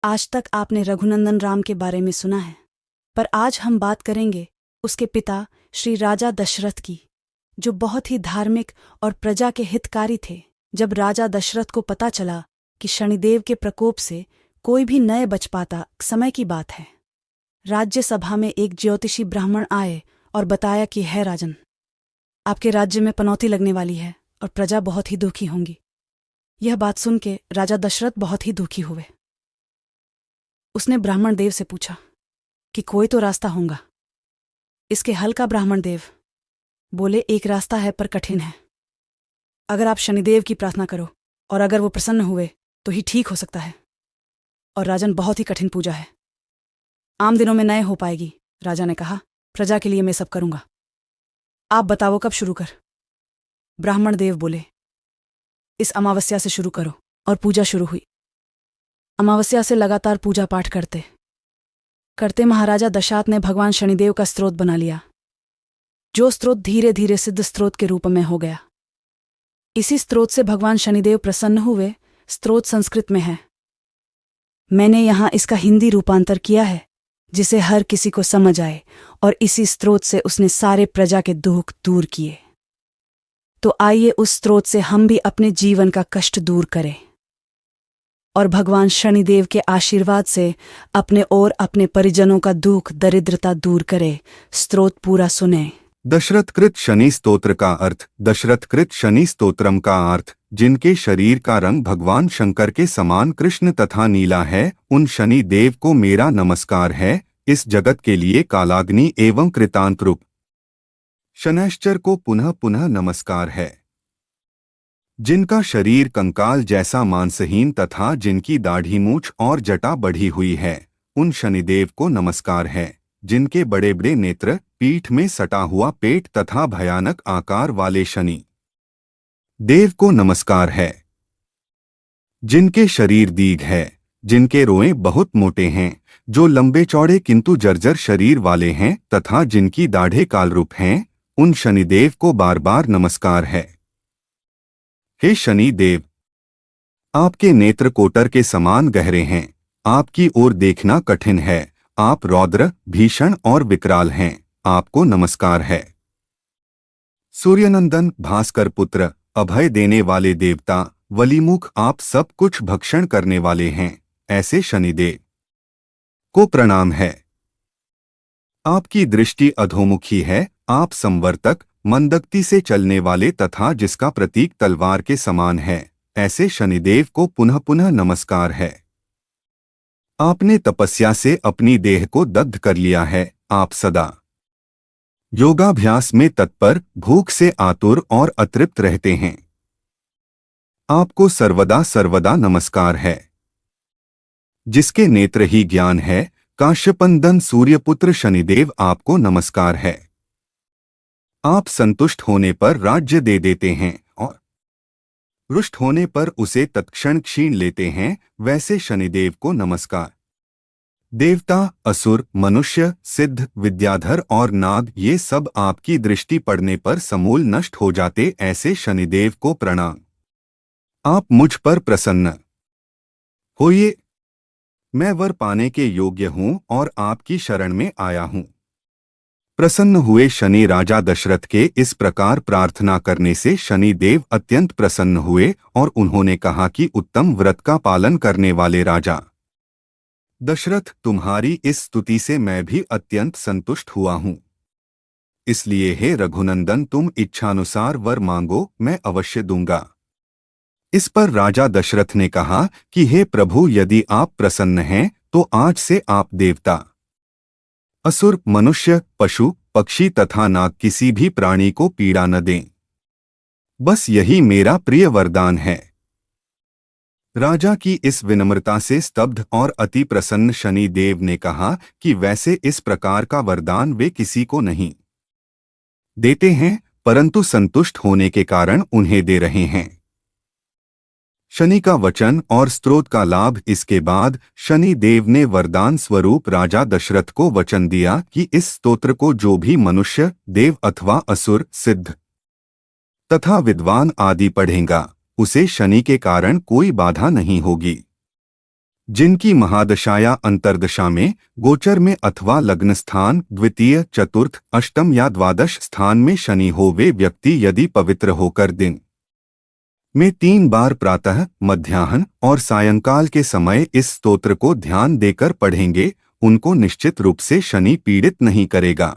आज तक आपने रघुनंदन राम के बारे में सुना है, पर आज हम बात करेंगे उसके पिता श्री राजा दशरथ की, जो बहुत ही धार्मिक और प्रजा के हितकारी थे। जब राजा दशरथ को पता चला कि शनिदेव के प्रकोप से कोई भी न बच पाता, समय की बात है, राज्यसभा में एक ज्योतिषी ब्राह्मण आए और बताया कि है राजन, आपके राज्य में पनौती लगने वाली है और प्रजा बहुत ही दुखी होंगी। यह बात सुन के राजा दशरथ बहुत ही दुखी हुए। उसने ब्राह्मण देव से पूछा कि कोई तो रास्ता होगा इसके हल का। ब्राह्मण देव बोले, एक रास्ता है पर कठिन है। अगर आप शनिदेव की प्रार्थना करो और अगर वो प्रसन्न हुए तो ही ठीक हो सकता है। और राजन, बहुत ही कठिन पूजा है, आम दिनों में नए हो पाएगी। राजा ने कहा, प्रजा के लिए मैं सब करूंगा, आप बताओ कब शुरू कर। ब्राह्मण देव बोले, इस अमावस्या से शुरू करो। और पूजा शुरू हुई। अमावस्या से लगातार पूजा पाठ करते करते महाराजा दशात ने भगवान शनिदेव का स्त्रोत बना लिया, जो स्त्रोत धीरे धीरे सिद्ध स्त्रोत के रूप में हो गया। इसी स्त्रोत से भगवान शनिदेव प्रसन्न हुए। स्त्रोत संस्कृत में है, मैंने यहां इसका हिंदी रूपांतर किया है जिसे हर किसी को समझ आए। और इसी स्त्रोत से उसने सारे प्रजा के दुख दूर किए। तो आइए उस स्त्रोत से हम भी अपने जीवन का कष्ट दूर करें और भगवान शनिदेव के आशीर्वाद से अपने और अपने परिजनों का दुख दरिद्रता दूर करें। स्त्रोत पूरा सुने। दशरथकृत शनि स्तोत्र का अर्थ। दशरथकृत शनि स्तोत्रम का अर्थ, जिनके शरीर का रंग भगवान शंकर के समान कृष्ण तथा नीला है, उन शनि देव को मेरा नमस्कार है। इस जगत के लिए कालाग्नि एवं कृतांत रूप शनैश्चर को पुनः पुनः नमस्कार है। जिनका शरीर कंकाल जैसा मांसहीन तथा जिनकी दाढ़ी मूछ और जटा बढ़ी हुई है, उन शनिदेव को नमस्कार है। जिनके बड़े बड़े नेत्र, पीठ में सटा हुआ पेट तथा भयानक आकार वाले शनि देव को नमस्कार है। जिनके शरीर दीर्घ है, जिनके रोएं बहुत मोटे हैं, जो लंबे चौड़े किंतु जर्जर शरीर वाले हैं तथा जिनकी दाढ़ें कालरूप हैं, उन शनिदेव को बार बार नमस्कार है। हे शनि देव, आपके नेत्र कोटर के समान गहरे हैं, आपकी ओर देखना कठिन है, आप रौद्र, भीषण और विकराल हैं, आपको नमस्कार है। सूर्यनंदन, भास्कर पुत्र, अभय देने वाले देवता, वलीमुख, आप सब कुछ भक्षण करने वाले हैं, ऐसे शनिदेव को प्रणाम है। आपकी दृष्टि अधोमुखी है, आप संवर्तक, मंदगति से चलने वाले तथा जिसका प्रतीक तलवार के समान है, ऐसे शनिदेव को पुनः पुनः नमस्कार है। आपने तपस्या से अपनी देह को दग्ध कर लिया है, आप सदा योगाभ्यास में तत्पर, भूख से आतुर और अतृप्त रहते हैं, आपको सर्वदा सर्वदा नमस्कार है। जिसके नेत्र ही ज्ञान है, काश्यपंदन सूर्यपुत्र शनिदेव आपको नमस्कार है। आप संतुष्ट होने पर राज्य दे देते हैं और रुष्ट होने पर उसे तत्क्षण छीन लेते हैं, वैसे शनिदेव को नमस्कार। देवता, असुर, मनुष्य, सिद्ध, विद्याधर और नाग, ये सब आपकी दृष्टि पड़ने पर समूल नष्ट हो जाते, ऐसे शनिदेव को प्रणाम। आप मुझ पर प्रसन्न होइए, मैं वर पाने के योग्य हूं और आपकी शरण में आया हूं। प्रसन्न हुए शनि राजा दशरथ के इस प्रकार प्रार्थना करने से शनि देव अत्यंत प्रसन्न हुए और उन्होंने कहा कि उत्तम व्रत का पालन करने वाले राजा दशरथ, तुम्हारी इस स्तुति से मैं भी अत्यंत संतुष्ट हुआ हूं। इसलिए हे रघुनंदन, तुम इच्छानुसार वर मांगो, मैं अवश्य दूंगा। इस पर राजा दशरथ ने कहा कि हे प्रभु, यदि आप प्रसन्न हैं तो आज से आप देवता, असुर, मनुष्य, पशु, पक्षी तथा नाग किसी भी प्राणी को पीड़ा न दें। बस यही मेरा प्रिय वरदान है। राजा की इस विनम्रता से स्तब्ध और अति प्रसन्न शनि देव ने कहा कि वैसे इस प्रकार का वरदान वे किसी को नहीं देते हैं, परंतु संतुष्ट होने के कारण उन्हें दे रहे हैं। शनि का वचन और स्तोत्र का लाभ। इसके बाद शनि देव ने वरदान स्वरूप राजा दशरथ को वचन दिया कि इस स्तोत्र को जो भी मनुष्य, देव अथवा असुर, सिद्ध तथा विद्वान आदि पढ़ेगा, उसे शनि के कारण कोई बाधा नहीं होगी। जिनकी महादशा या अंतर्दशा में, गोचर में अथवा लग्न स्थान, द्वितीय, चतुर्थ, अष्टम या द्वादश स्थान में शनि हो, वे व्यक्ति यदि पवित्र होकर दिन में 3 बार प्रातः, मध्याह्न और सायंकाल के समय इस स्तोत्र को ध्यान देकर पढ़ेंगे, उनको निश्चित रूप से शनि पीड़ित नहीं करेगा।